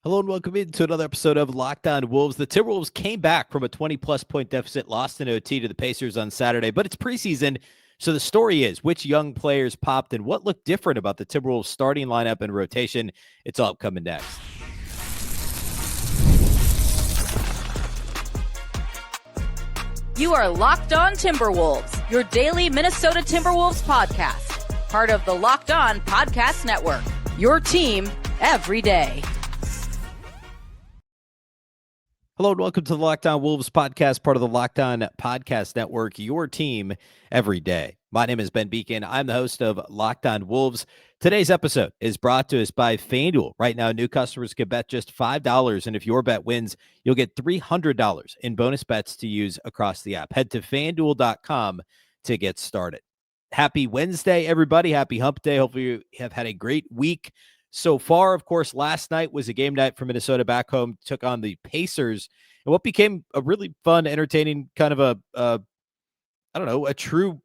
Hello and welcome into another episode of Locked On Wolves. The Timberwolves came back from a 20-plus point deficit, lost in OT to the Pacers on Saturday, but it's preseason, so the story is which young players popped and what looked different about the Timberwolves starting lineup and rotation. It's all coming next. You are Locked On Timberwolves, your daily Minnesota Timberwolves podcast, part of the Locked On Podcast Network, your team every day. Hello and welcome to the Locked On Wolves podcast, part of the Locked On Podcast Network, your team every day. My name is Ben Beecken. I'm the host of Locked On Wolves. Today's episode is brought to us by FanDuel. Right now, new customers can bet just $5, and if your bet wins, you'll get $300 in bonus bets to use across the app. Head to FanDuel.com to get started. Happy Wednesday, everybody. Happy Hump Day. Hopefully you have had a great week so far. Of course, last night was a game night for Minnesota back home, took on the Pacers, and what became a really fun, entertaining kind of a true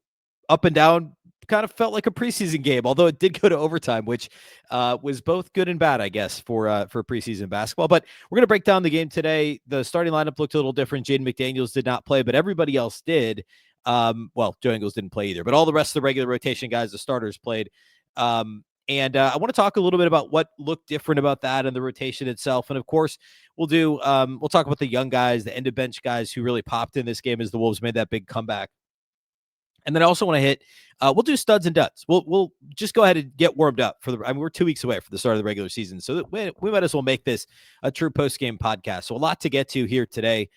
up and down, kind of felt like a preseason game, although it did go to overtime, which was both good and bad, I guess, for preseason basketball. But we're going to break down the game today. The starting lineup looked a little different. Jaden McDaniels did not play, but everybody else did. Joe Ingles didn't play either, but all the rest of the regular rotation guys, the starters, played. And I want to talk a little bit about what looked different about that and the rotation itself. And of course, we'll talk about the young guys, the end of bench guys who really popped in this game as the Wolves made that big comeback. And then I also want to hit, we'll do studs and duds. We'll just go ahead and get warmed up we're 2 weeks away from the start of the regular season. So we might as well make this a true post-game podcast. So a lot to get to here today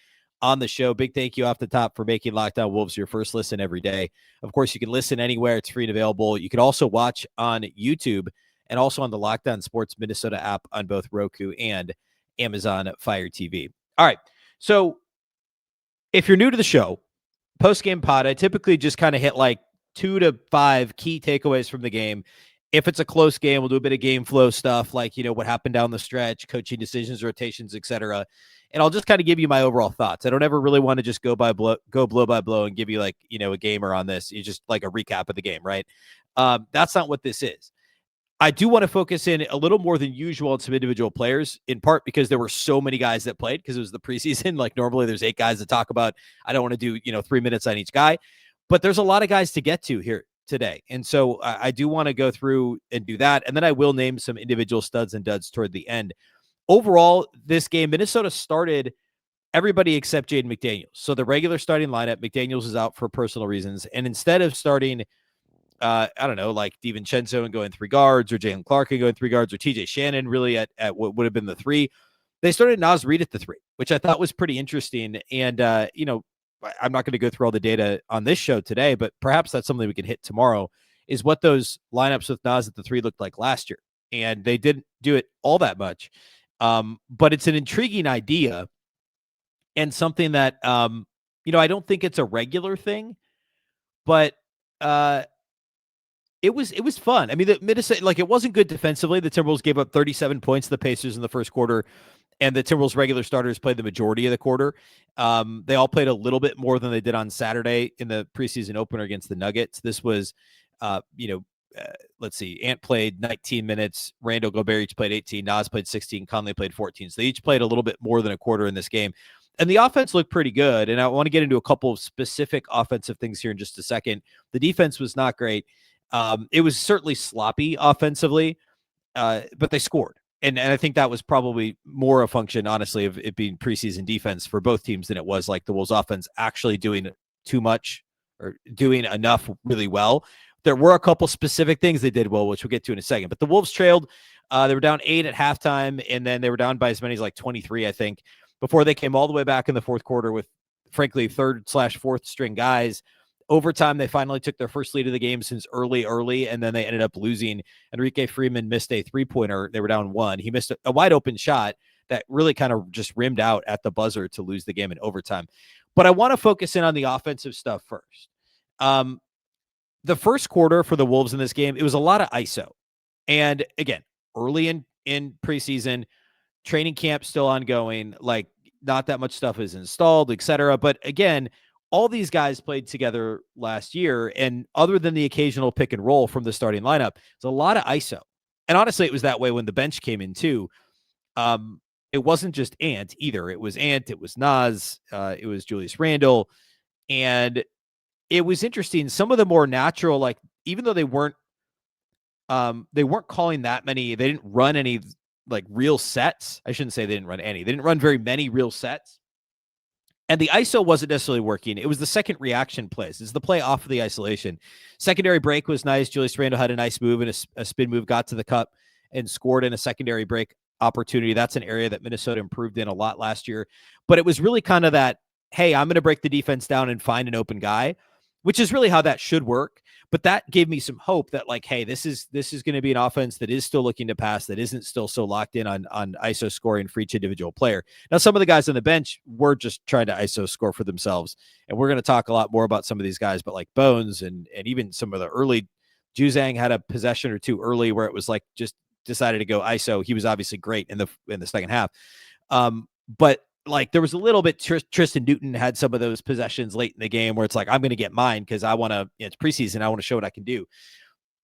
on the show. Big thank you off the top for making Locked On Wolves your first listen every day. Of course, you can listen anywhere. It's free and available. You can also watch on YouTube and also on the Locked On Sports Minnesota app on both Roku and Amazon Fire TV. All right. So if you're new to the show, post-game pod, I typically just kind of hit like 2 to 5 key takeaways from the game. If it's a close game, we'll do a bit of game flow stuff, like, what happened down the stretch, coaching decisions, rotations, etc. And I'll just kind of give you my overall thoughts. I don't ever really want to just go blow by blow and give you a gamer on this. It's just like a recap of the game, right? That's not what this is. I do want to focus in a little more than usual on some individual players, in part because there were so many guys that played because it was the preseason. Like normally there's 8 guys to talk about. I don't want to do, 3 minutes on each guy, but there's a lot of guys to get to here today. And so I do want to go through and do that. And then I will name some individual studs and duds toward the end. Overall, this game, Minnesota started everybody except Jaden McDaniels. So the regular starting lineup, McDaniels is out for personal reasons. And instead of starting like DiVincenzo and going 3 guards, or Jalen Clark and going 3 guards, or TJ Shannon really at what would have been the 3. They started Naz Reid at the 3, which I thought was pretty interesting. And, I'm not going to go through all the data on this show today, but perhaps that's something we can hit tomorrow, is what those lineups with Naz at the 3 looked like last year. And they didn't do it all that much. But it's an intriguing idea and something that, I don't think it's a regular thing, but, it was fun. I mean, the Minnesota, it wasn't good defensively. The Timberwolves gave up 37 points to the Pacers in the first quarter, and the Timberwolves regular starters played the majority of the quarter. They all played a little bit more than they did on Saturday in the preseason opener against the Nuggets. This was, let's see, Ant played 19 minutes. Randle, Gobert each played 18. Naz played 16. Conley played 14. So they each played a little bit more than a quarter in this game. And the offense looked pretty good. And I want to get into a couple of specific offensive things here in just a second. The defense was not great. It was certainly sloppy offensively, but they scored. And I think that was probably more a function, honestly, of it being preseason defense for both teams than it was like the Wolves offense actually doing too much or doing enough really well. There were a couple specific things they did well, which we'll get to in a second. But the Wolves trailed. They were down 8 at halftime, and then they were down by as many as 23, I think, before they came all the way back in the fourth quarter with, frankly, 3rd/4th string guys. Overtime, they finally took their first lead of the game since early, and then they ended up losing. Enrique Freeman missed a 3-pointer. They were down 1. He missed a wide open shot that really kind of just rimmed out at the buzzer to lose the game in overtime. But I want to focus in on the offensive stuff first. The first quarter for the Wolves in this game, it was a lot of ISO. And again, early in preseason, training camp still ongoing, not that much stuff is installed, etc. But again, all these guys played together last year, and other than the occasional pick and roll from the starting lineup, it's a lot of ISO. And honestly, it was that way when the bench came in too. it wasn't just Ant either. It was Ant, it was Naz, it was Julius Randle. And it was interesting. Some of the more natural, like, even though they weren't calling that many, they didn't run any like real sets. I shouldn't say they didn't run any. They didn't run very many real sets. And the ISO wasn't necessarily working. It was the second reaction plays. It's the play off of the isolation. Secondary break was nice. Julius Randle had a nice move and a spin move, got to the cup and scored in a secondary break opportunity. That's an area that Minnesota improved in a lot last year. But it was really kind of that, hey, I'm going to break the defense down and find an open guy, which is really how that should work. But that gave me some hope that, like, hey, this is going to be an offense that is still looking to pass, that isn't still so locked in on ISO scoring for each individual player. Now, some of the guys on the bench were just trying to ISO score for themselves. And we're going to talk a lot more about some of these guys, but like Bones and even some of the early, Juzang had a possession or two early where it was like just decided to go ISO. He was obviously great in the second half. But like there was a little bit, Tristan Newton had some of those possessions late in the game where it's like, I'm going to get mine because I want to, it's preseason. I want to show what I can do.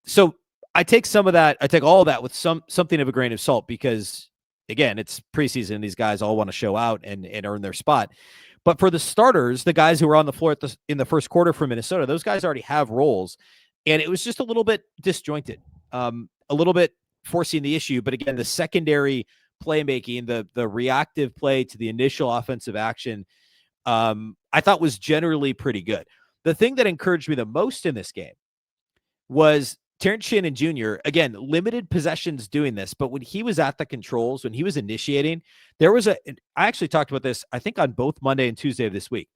So I take some of that. I take all of that with something of a grain of salt because, again, it's preseason. These guys all want to show out and earn their spot. But for the starters, the guys who were on the floor in the first quarter for Minnesota, those guys already have roles. And it was just a little bit disjointed, a little bit forcing the issue. But again, the secondary playmaking, the reactive play to the initial offensive action, I thought was generally pretty good. The thing that encouraged me the most in this game was Terrence Shannon Jr., again, limited possessions doing this, but when he was at the controls, when he was initiating, there was I actually talked about this, I think on both Monday and Tuesday of this week.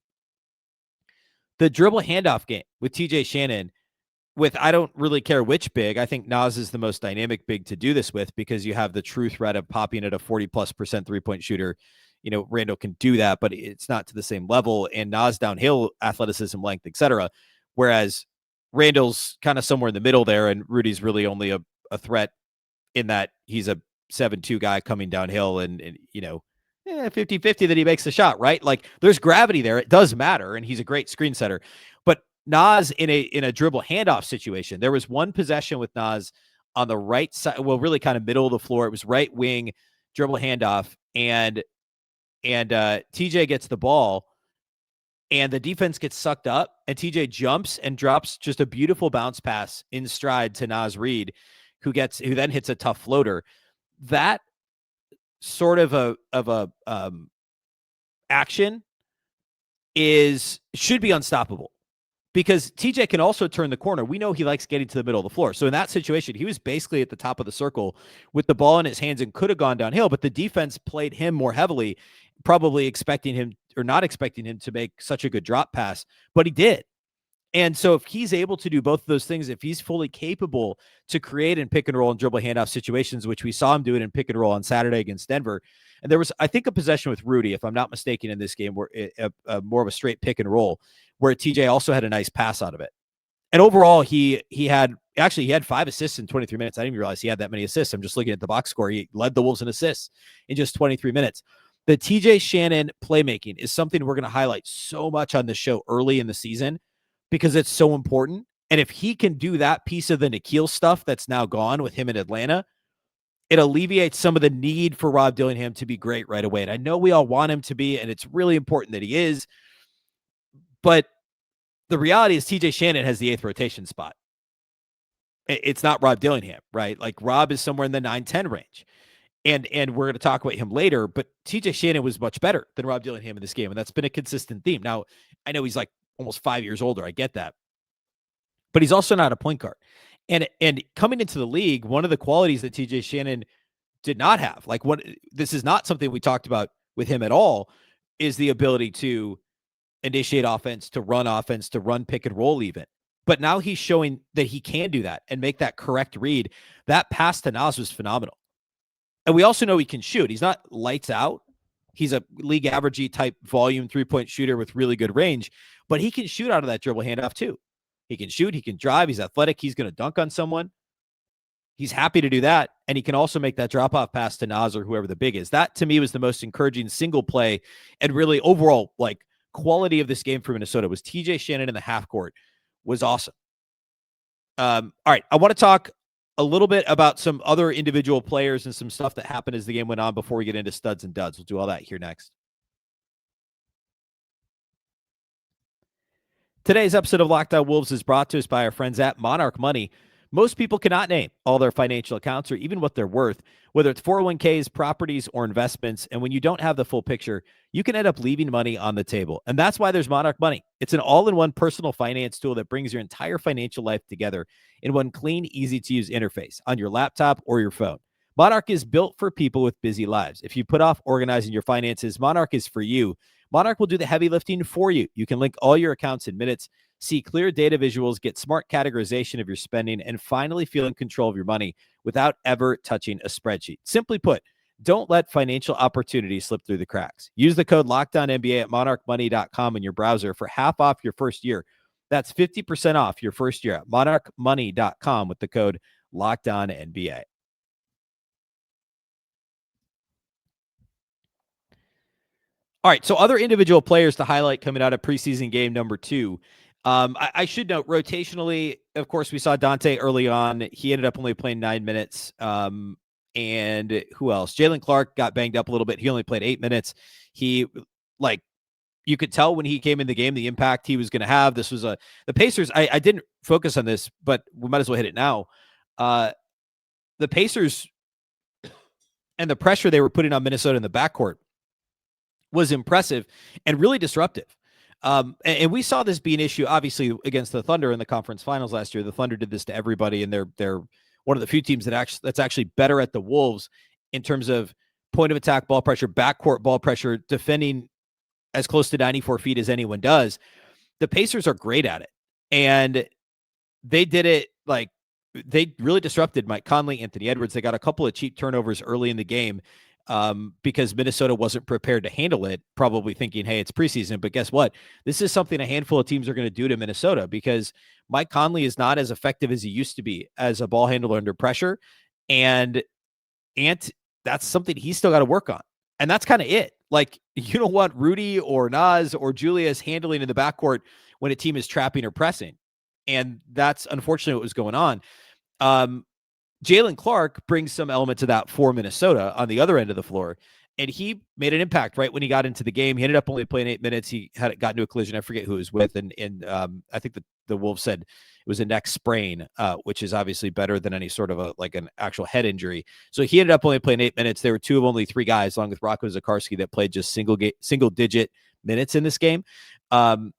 The dribble handoff game with TJ Shannon, with I don't really care which big. I think Naz is the most dynamic big to do this with because you have the true threat of popping at a 40+% three-point shooter. You know, Randle can do that, but it's not to the same level. And Naz downhill, athleticism, length, etc. Whereas Randle's kind of somewhere in the middle there, and Rudy's really only a threat in that he's a 7'2" guy coming downhill and you know, 50-50 that he makes the shot, right? Like there's gravity there. It does matter, and he's a great screen setter. But Naz in a dribble handoff situation, there was one possession with Naz on the right side, well, really kind of middle of the floor. It was right wing dribble handoff, and TJ gets the ball, and the defense gets sucked up, and TJ jumps and drops just a beautiful bounce pass in stride to Naz Reid, who then hits a tough floater. That sort of a action should be unstoppable. Because TJ can also turn the corner. We know he likes getting to the middle of the floor. So in that situation, he was basically at the top of the circle with the ball in his hands and could have gone downhill, but the defense played him more heavily, probably expecting him or not expecting him to make such a good drop pass, but he did. And so if he's able to do both of those things, if he's fully capable to create in pick and roll and dribble handoff situations, which we saw him do it in pick and roll on Saturday against Denver. And there was, I think, a possession with Rudy, if I'm not mistaken, in this game, where more of a straight pick and roll, where TJ also had a nice pass out of it. And overall, he had 5 assists in 23 minutes. I didn't even realize he had that many assists. I'm just looking at the box score. He led the Wolves in assists in just 23 minutes. The TJ Shannon playmaking is something we're going to highlight so much on the show early in the season because it's so important. And if he can do that piece of the Nikhil stuff that's now gone with him in Atlanta, it alleviates some of the need for Rob Dillingham to be great right away. And I know we all want him to be, and it's really important that he is. But the reality is TJ Shannon has the 8th rotation spot. It's not Rob Dillingham, right? Like Rob is somewhere in the 9-10 range. And we're going to talk about him later, but TJ Shannon was much better than Rob Dillingham in this game. And that's been a consistent theme. Now, I know he's like almost 5 years older. I get that. But he's also not a point guard. And coming into the league, one of the qualities that TJ Shannon did not have, this is not something we talked about with him at all, is the ability to initiate offense, to run pick and roll even. But now he's showing that he can do that and make that correct read. That pass to Naz was phenomenal. And we also know he can shoot. He's not lights out. He's a league averagey type volume 3-point shooter with really good range, but he can shoot out of that dribble handoff too. He can shoot, he can drive, he's athletic, he's going to dunk on someone. He's happy to do that, and he can also make that drop-off pass to Naz or whoever the big is. That, to me, was the most encouraging single play and really overall quality of this game for Minnesota was TJ Shannon in the half court was awesome. All right, I want to talk a little bit about some other individual players and some stuff that happened as the game went on before we get into studs and duds. We'll do all that here next. Today's episode of Locked On Wolves is brought to us by our friends at Monarch Money. Most people cannot name all their financial accounts or even what they're worth, whether it's 401ks, properties, or investments. And when you don't have the full picture, you can end up leaving money on the table. And that's why there's Monarch Money. It's an all-in-one personal finance tool that brings your entire financial life together in one clean, easy-to-use interface on your laptop or your phone. Monarch is built for people with busy lives. If you put off organizing your finances, Monarch is for you. Monarch will do the heavy lifting for you. You can link all your accounts in minutes, see clear data visuals, get smart categorization of your spending, and finally feel in control of your money without ever touching a spreadsheet. Simply put, don't let financial opportunities slip through the cracks. Use the code LOCKDOWNNBA at monarchmoney.com in your browser for half off your first year. That's 50% off your first year at monarchmoney.com with the code LOCKDOWNNBA. All right, so other individual players to highlight coming out of preseason game number 2. I should note, rotationally, of course, we saw Dante early on. He ended up only playing 9 minutes. And who else? Jalen Clark got banged up a little bit. He only played 8 minutes. He, you could tell when he came in the game, the impact he was going to have. This was the Pacers. I didn't focus on this, but we might as well hit it now. The Pacers and the pressure they were putting on Minnesota in the backcourt was impressive and really disruptive. And we saw this be an issue, obviously, against the Thunder in the conference finals last year. The Thunder did this to everybody, and they're one of the few teams that's actually better at the Wolves in terms of point of attack ball pressure, backcourt ball pressure, defending as close to 94 feet as anyone does. The Pacers are great at it, and they did it they really disrupted Mike Conley, Anthony Edwards. They got a couple of cheap turnovers early in the game because Minnesota wasn't prepared to handle it, probably thinking, hey, it's preseason. But guess what? This is something a handful of teams are going to do to Minnesota because Mike Conley is not as effective as he used to be as a ball handler under pressure. And that's something he's still got to work on. And that's kind of it. You don't want Rudy or Naz or Julius handling in the backcourt when a team is trapping or pressing. And that's unfortunately what was going on. Jalen Clark brings some elements of that for Minnesota on the other end of the floor, and he made an impact right when he got into the game. He ended up only playing 8 minutes. He had got into a collision. I forget who it was with, and I think the Wolves said it was a neck sprain, which is obviously better than any sort of an actual head injury. So he ended up only playing 8 minutes. There were 2 of only 3 guys, along with Rocco Zakarsky, that played just single digit minutes in this game. And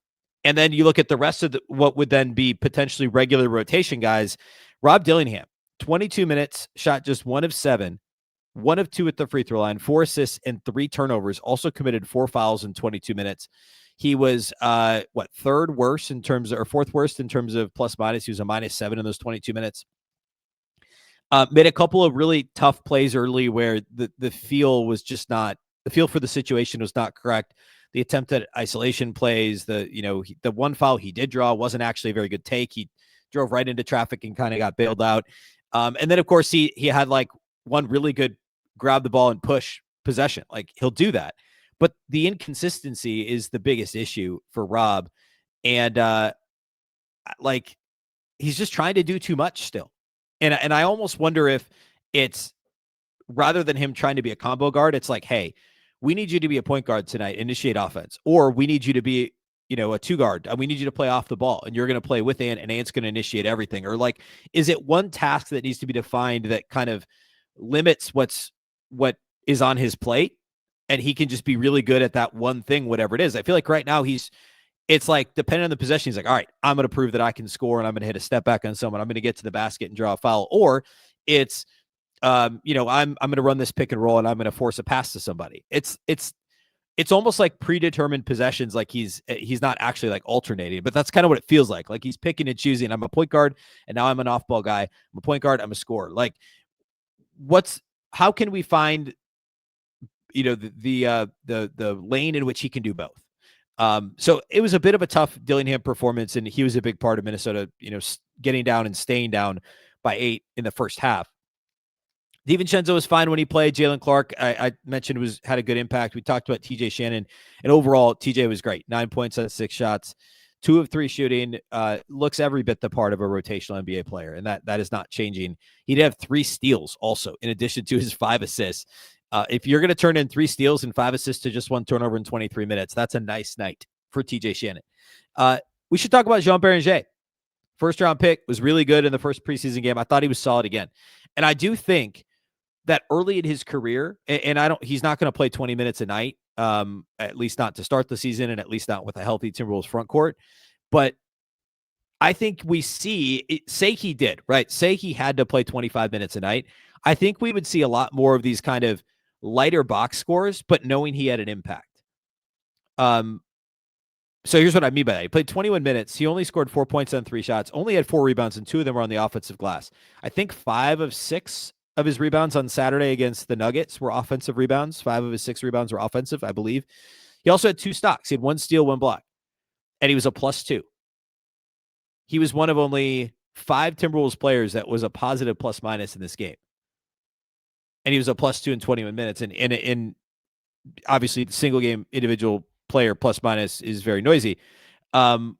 then you look at the rest of what would then be potentially regular rotation guys. Rob Dillingham, 22 minutes, shot just 1 of 7, 1 of 2 at the free throw line, 4 assists and 3 turnovers, also committed 4 fouls in 22 minutes. He was, 4th worst in terms of plus minus. He was a -7 in those 22 minutes. Made a couple of really tough plays early where the feel for the situation was not correct. The attempt at isolation plays, the one foul he did draw wasn't actually a very good take. He drove right into traffic and kind of got bailed out. And then, of course, he had one really good grab the ball and push possession. He'll do that. But the inconsistency is the biggest issue for Rob. And he's just trying to do too much still. And I almost wonder if it's, rather than him trying to be a combo guard, it's hey, we need you to be a point guard tonight, initiate offense, or we need you to be, a 2 guard. We need you to play off the ball, and you're going to play with Ant, and Ant's going to initiate everything. Or is it one task that needs to be defined that kind of limits what is on his plate, and he can just be really good at that one thing, whatever it is? I feel like right now it's depending on the possession, he's all right, I'm going to prove that I can score, and I'm going to hit a step back on someone. I'm going to get to the basket and draw a foul. Or it's, I'm going to run this pick and roll, and I'm going to force a pass to somebody. It's almost like predetermined possessions. He's not actually alternating, but that's kind of what it feels like. He's picking and choosing. I'm a point guard, and now I'm an off ball guy. I'm a point guard. I'm a scorer. How can we find, the lane in which he can do both? So it was a bit of a tough Dillingham performance, and he was a big part of Minnesota, getting down and staying down by 8 in the first half. DiVincenzo was fine when he played. Jalen Clark, I mentioned, had a good impact. We talked about TJ Shannon, and overall, TJ was great. 9 points on 6 shots. 2 of 3 shooting, looks every bit the part of a rotational NBA player, and that is not changing. He'd have 3 steals also, in addition to his 5 assists. If you're going to turn in 3 steals and 5 assists to just 1 turnover in 23 minutes, that's a nice night for TJ Shannon. We should talk about Jean Beringer. First-round pick, was really good in the first preseason game. I thought he was solid again. And I do think that early in his career, and he's not going to play 20 minutes a night, at least not to start the season, and at least not with a healthy Timberwolves front court. But I think we see, say he did, right? Say he had to play 25 minutes a night. I think we would see a lot more of these kind of lighter box scores, but knowing he had an impact. So here's what I mean by that. He played 21 minutes. He only scored 4 points on 3 shots, only had 4 rebounds, and 2 of them were on the offensive glass. I think 5 of 6 of his rebounds on Saturday against the Nuggets were offensive rebounds. 5 of his 6 rebounds were offensive, I believe. He also had 2 stocks. He had 1 steal, 1 block, and he was a +2. He was one of only 5 Timberwolves players that was a positive plus-minus in this game. And he was a +2 in 21 minutes. And obviously, the single-game individual player plus-minus is very noisy. But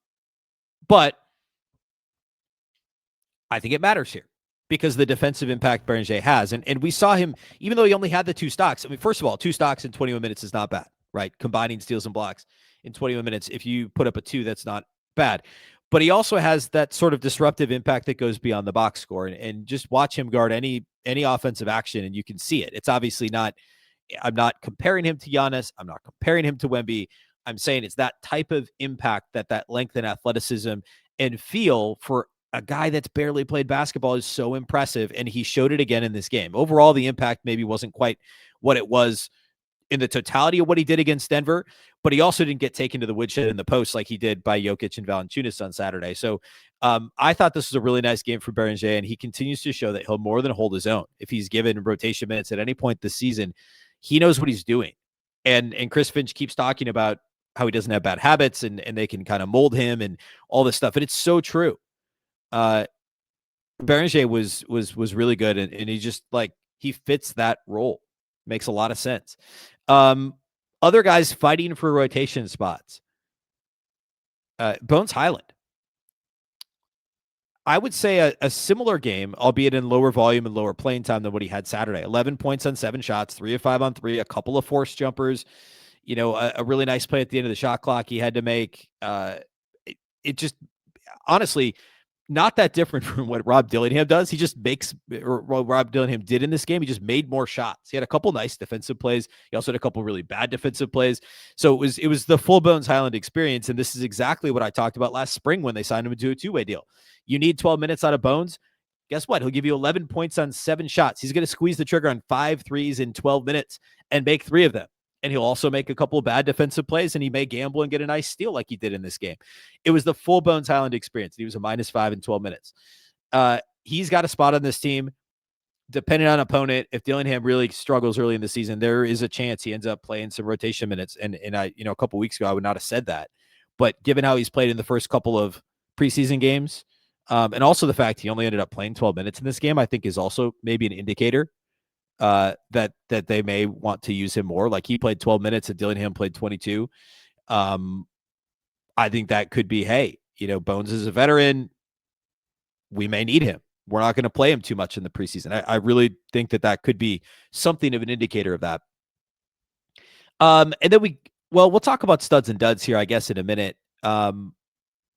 I think it matters here because the defensive impact Beringer has. And we saw him, even though he only had the 2 stocks. I mean, first of all, 2 stocks in 21 minutes is not bad, right? Combining steals and blocks in 21 minutes. If you put up a 2, that's not bad. But he also has that sort of disruptive impact that goes beyond the box score. And just watch him guard any offensive action, and you can see it. It's obviously not, I'm not comparing him to Giannis. I'm not comparing him to Wemby. I'm saying it's that type of impact that length and athleticism and feel for a guy that's barely played basketball is so impressive. And he showed it again in this game. Overall, the impact maybe wasn't quite what it was in the totality of what he did against Denver, but he also didn't get taken to the woodshed in the post like he did by Jokic and Valanciunas on Saturday. So I thought this was a really nice game for Beringer, and he continues to show that he'll more than hold his own. If he's given rotation minutes at any point this season, he knows what he's doing. And Chris Finch keeps talking about how he doesn't have bad habits and they can kind of mold him and all this stuff. And it's so true. Beringer was really good. And he just he fits that role. Makes a lot of sense. Other guys fighting for rotation spots. Bones Highland. I would say a similar game, albeit in lower volume and lower playing time than what he had Saturday. 11 points on 7 shots, 3 of 5 on 3, a couple of forced jumpers, a really nice play at the end of the shot clock he had to make. It just, honestly, not that different from what Rob Dillingham does. He just makes, or what Rob Dillingham did in this game, he just made more shots. He had a couple nice defensive plays. He also had a couple really bad defensive plays. So it was the full Bones Highland experience, and this is exactly what I talked about last spring when they signed him to a 2-way deal. You need 12 minutes out of Bones. Guess what? He'll give you 11 points on 7 shots. He's going to squeeze the trigger on 5 threes in 12 minutes and make 3 of them. And he'll also make a couple of bad defensive plays, and he may gamble and get a nice steal like he did in this game. It was the full Bones Highland experience. He was a -5 in 12 minutes. He's got a spot on this team. Depending on opponent, if Dillingham really struggles early in the season, there is a chance he ends up playing some rotation minutes. And I, a couple of weeks ago, I would not have said that. But given how he's played in the first couple of preseason games, and also the fact he only ended up playing 12 minutes in this game, I think is also maybe an indicator that they may want to use him more. Like he played 12 minutes and Dillingham played 22. I think that could be, hey, Bones is a veteran. We may need him. We're not going to play him too much in the preseason. I really think that could be something of an indicator of that. And then we'll talk about studs and duds here, I guess, in a minute.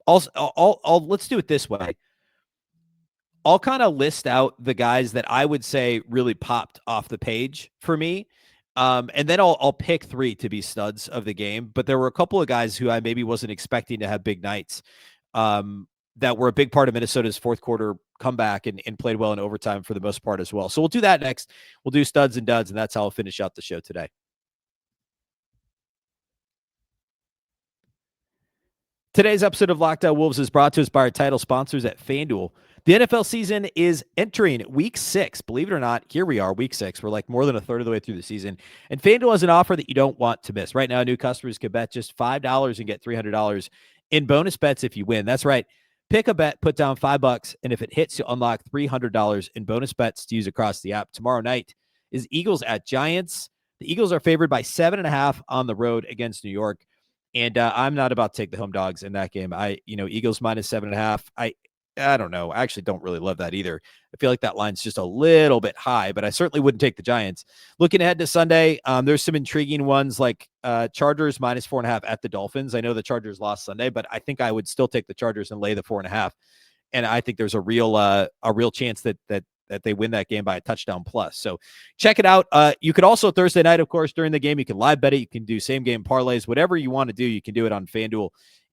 Let's do it this way. I'll kind of list out the guys that I would say really popped off the page for me. And then I'll pick 3 to be studs of the game. But there were a couple of guys who I maybe wasn't expecting to have big nights that were a big part of Minnesota's fourth quarter comeback and played well in overtime for the most part as well. So we'll do that next. We'll do studs and duds, and that's how I'll finish out the show today. Today's episode of Locked On Wolves is brought to us by our title sponsors at FanDuel. The NFL season is entering week 6. Believe it or not, here we are, week 6. We're like more than a third of the way through the season. And FanDuel has an offer that you don't want to miss. Right now, new customers can bet just $5 and get $300 in bonus bets if you win. That's right. Pick a bet, put down $5, and if it hits, you'll unlock $300 in bonus bets to use across the app. Tomorrow night is Eagles at Giants. The Eagles are favored by 7.5 on the road against New York. And I'm not about to take the home dogs in that game. Eagles minus 7.5. I don't know. I actually don't really love that either. I feel like that line's just a little bit high, but I certainly wouldn't take the Giants. Looking ahead to Sunday, there's some intriguing ones like Chargers minus 4.5 at the Dolphins. I know the Chargers lost Sunday, but I think I would still take the Chargers and lay the 4.5. And I think there's a real chance that they win that game by a touchdown plus. So check it out. You could also Thursday night, of course, during the game, you can live bet it. You can do same game parlays, whatever you want to do. You can do it on FanDuel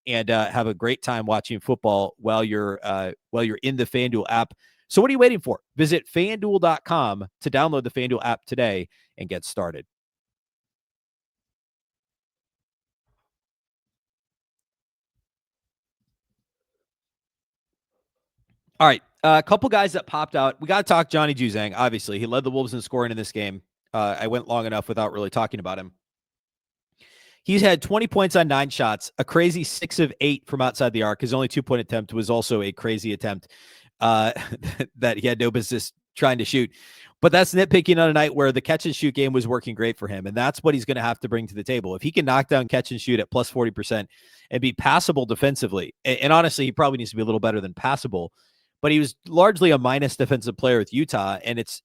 and have a great time watching football while you're in the FanDuel app. So what are you waiting for? Visit FanDuel.com to download the FanDuel app today and get started. All right, a couple guys that popped out. We got to talk Johnny Juzang. Obviously, he led the Wolves in scoring in this game. I went long enough without really talking about him. He's had 20 points on 9 shots, a crazy 6 of 8 from outside the arc. His only 2-point attempt was also a crazy attempt that he had no business trying to shoot. But that's nitpicking on a night where the catch and shoot game was working great for him. And that's what he's going to have to bring to the table. If he can knock down catch and shoot at plus 40% and be passable defensively, and honestly, he probably needs to be a little better than passable, but he was largely a minus defensive player with Utah. And it's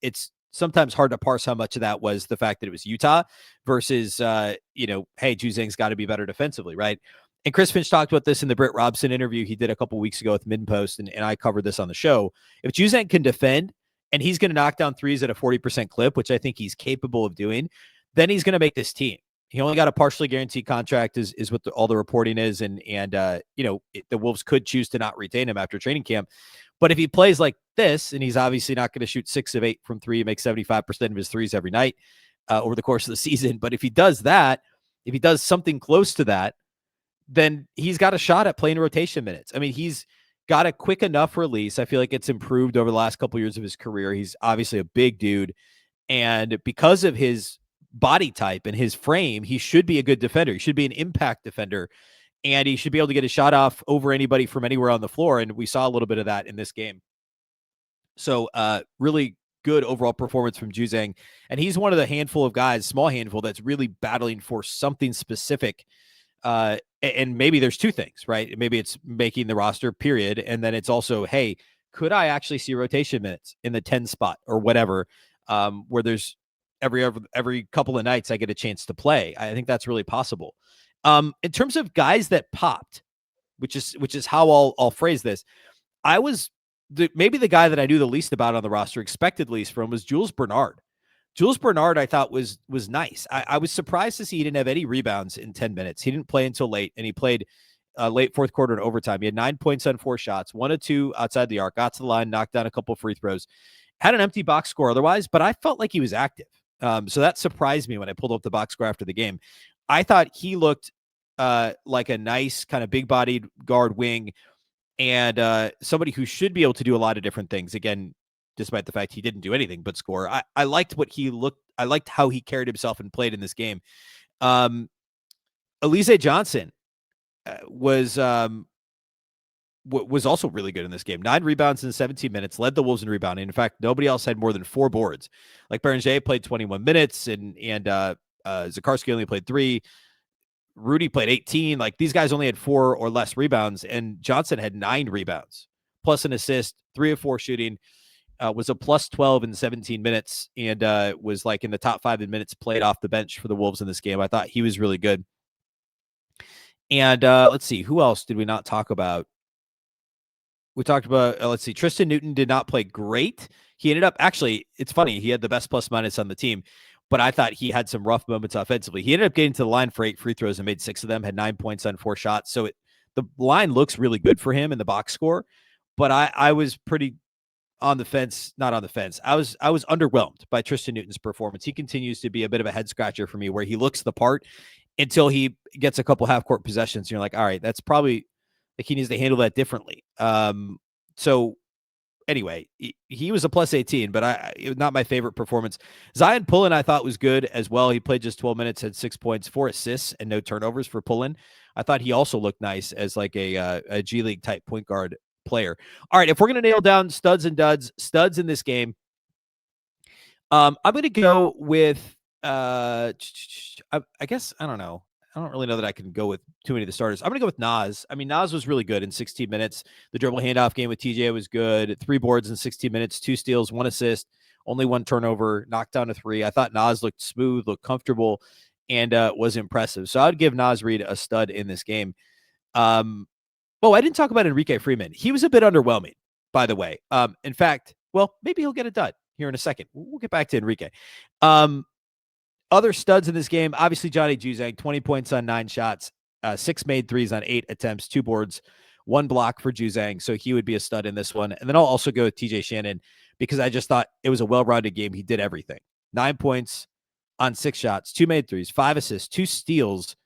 sometimes hard to parse how much of that was the fact that it was Utah versus, hey, Juzang's got to be better defensively, right? And Chris Finch talked about this in the Britt Robson interview he did a couple weeks ago with Midpost, and I covered this on the show. If Juzang can defend and he's going to knock down threes at a 40% clip, which I think he's capable of doing, then he's going to make this team. He only got a partially guaranteed contract is what all the reporting is. And the Wolves could choose to not retain him after training camp. But if he plays like this, and he's obviously not going to shoot 6 of 8 from 3, make 75% of his threes every night over the course of the season. But if he does that, if he does something close to that, then he's got a shot at playing rotation minutes. I mean, he's got a quick enough release. I feel like it's improved over the last couple of years of his career. He's obviously a big dude. And because of his body type and his frame, he should be a good defender. He should be an impact defender. And he should be able to get a shot off over anybody from anywhere on the floor. And we saw a little bit of that in this game. So really good overall performance from Juzang. And he's one of the handful of guys, small handful, that's really battling for something specific. And maybe there's two things, right? Maybe it's making the roster, period. And then it's also, hey, could I actually see rotation minutes in the 10 spot or whatever, where there's every couple of nights I get a chance to play. I think that's really possible. In terms of guys that popped, which is how I'll phrase this, I was maybe the guy that I knew the least about on the roster, expected least from, was Jules Bernard. Jules Bernard, I thought was nice. I was surprised to see he didn't have any rebounds in 10 minutes. He didn't play until late, and he played late fourth quarter and overtime. He had 9 points on 4 shots, 1 of 2 outside the arc, got to the line, knocked down a couple free throws, had an empty box score otherwise, but I felt like he was active. So that surprised me when I pulled up the box score after the game. I thought he looked like a nice kind of big-bodied guard wing and somebody who should be able to do a lot of different things. Again, despite the fact he didn't do anything but score. I liked what he looked. I liked how he carried himself and played in this game. Alize Johnson was also really good in this game. 9 rebounds in 17 minutes, led the Wolves in rebounding. In fact, nobody else had more than 4 boards. Like Beranger played 21 minutes, and Zakarsky only played 3. Rudy played 18. Like, these guys only had 4 or less rebounds, and Johnson had 9 rebounds, plus an assist, 3 of 4 shooting, was a plus 12 in 17 minutes, and was like in the top 5 in minutes played off the bench for the Wolves in this game. I thought he was really good. And let's see, who else did we not talk about? We talked about, Tristan Newton did not play great. He ended up, actually, it's funny, he had the best plus minus on the team, but I thought he had some rough moments offensively. He ended up getting to the line for 8 free throws and made 6 of them, had 9 points on 4 shots. So the line looks really good for him in the box score, but I was pretty on the fence, not on the fence. I was underwhelmed by Tristan Newton's performance. He continues to be a bit of a head scratcher for me, where he looks the part until he gets a couple half court possessions. And you're like, all right, that's probably, like, he needs to handle that differently. So anyway, he was a plus 18, but it was not my favorite performance. Zion Pullen, I thought, was good as well. He played just 12 minutes, had 6 points, 4 assists, and no turnovers for Pullen. I thought he also looked nice as like a G League type point guard player. All right, if we're going to nail down studs and duds, studs in this game, I'm going to go with, I guess, I don't know. I don't really know that I can go with too many of the starters. I'm going to go with Naz. I mean, Naz was really good in 16 minutes. The dribble handoff game with TJ was good. 3 boards in 16 minutes, 2 steals, 1 assist, only 1 turnover, knocked down a 3. I thought Naz looked smooth, looked comfortable, and was impressive. So I would give Naz Reid a stud in this game. I didn't talk about Enrique Freeman. He was a bit underwhelming, by the way. In fact, well, maybe he'll get a dud here in a second. We'll get back to Enrique. Other studs in this game, obviously Johnny Juzang, 20 points on 9 shots, 6 made threes on 8 attempts, 2 boards, 1 block for Juzang. So he would be a stud in this one. And then I'll also go with TJ Shannon because I just thought it was a well-rounded game. He did everything. 9 points on 6 shots, 2 made threes, 5 assists, 2 steals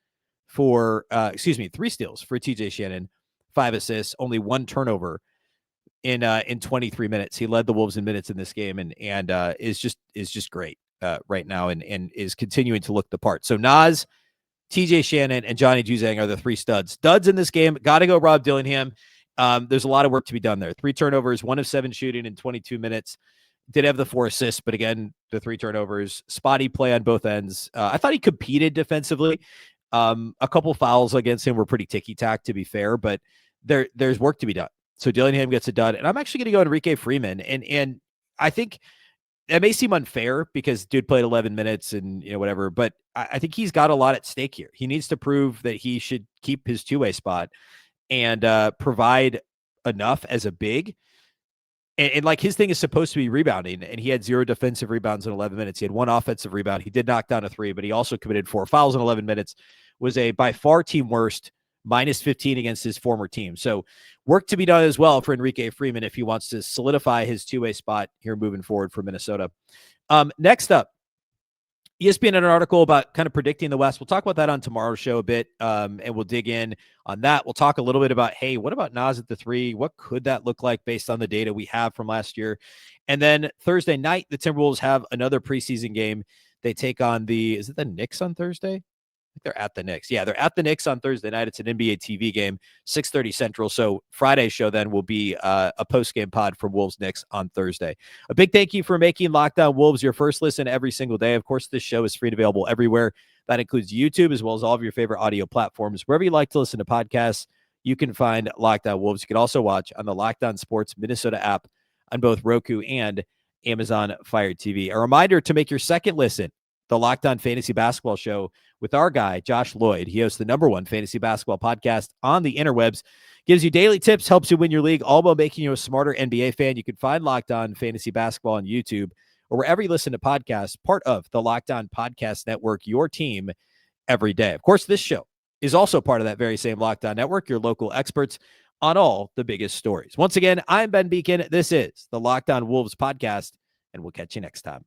for, 3 steals for TJ Shannon, 5 assists, only 1 turnover in 23 minutes. He led the Wolves in minutes in this game and is just great right now and is continuing to look the part. So Naz, TJ Shannon, and Johnny Juzang are the 3 studs. Studs in this game, got to go Rob Dillingham. There's a lot of work to be done there. 3 turnovers, 1 of 7 shooting in 22 minutes. Did have the 4 assists, but again, the 3 turnovers. Spotty play on both ends. I thought he competed defensively. A couple fouls against him were pretty ticky-tack, to be fair, but there's work to be done. So Dillingham gets a dud, and I'm actually going to go Enrique Freeman. And I think it may seem unfair because dude played 11 minutes and whatever, but I think he's got a lot at stake here. He needs to prove that he should keep his 2-way spot and provide enough as a big. And like his thing is supposed to be rebounding, and he had 0 defensive rebounds in 11 minutes. He had 1 offensive rebound. He did knock down a 3, but he also committed 4 fouls in 11 minutes. Was a by far team worst, minus 15 against his former team. So work to be done as well for Enrique Freeman if he wants to solidify his 2-way spot here moving forward for Minnesota. Next up, ESPN had an article about kind of predicting the West. We'll talk about that on tomorrow's show a bit, and we'll dig in on that. We'll talk a little bit about, hey, what about Naz at the 3? What could that look like based on the data we have from last year? And then Thursday night, the Timberwolves have another preseason game. They take on is it the Knicks on Thursday? I think they're at the Knicks. Yeah, they're at the Knicks on Thursday night. It's an NBA TV game, 6:30 Central. So Friday's show then will be a post-game pod for Wolves Knicks on Thursday. A big thank you for making Locked On Wolves your first listen every single day. Of course, this show is free and available everywhere. That includes YouTube as well as all of your favorite audio platforms. Wherever you like to listen to podcasts, you can find Locked On Wolves. You can also watch on the Locked On Sports Minnesota app on both Roku and Amazon Fire TV. A reminder to make your second listen, the Locked On Fantasy Basketball Show with our guy, Josh Lloyd. He hosts the #1 fantasy basketball podcast on the interwebs, gives you daily tips, helps you win your league, all while making you a smarter NBA fan. You can find Locked On Fantasy Basketball on YouTube or wherever you listen to podcasts, part of the Locked On Podcast Network, your team every day. Of course, this show is also part of that very same Locked On Network, your local experts on all the biggest stories. Once again, I'm Ben Beecken. This is the Locked On Wolves podcast, and we'll catch you next time.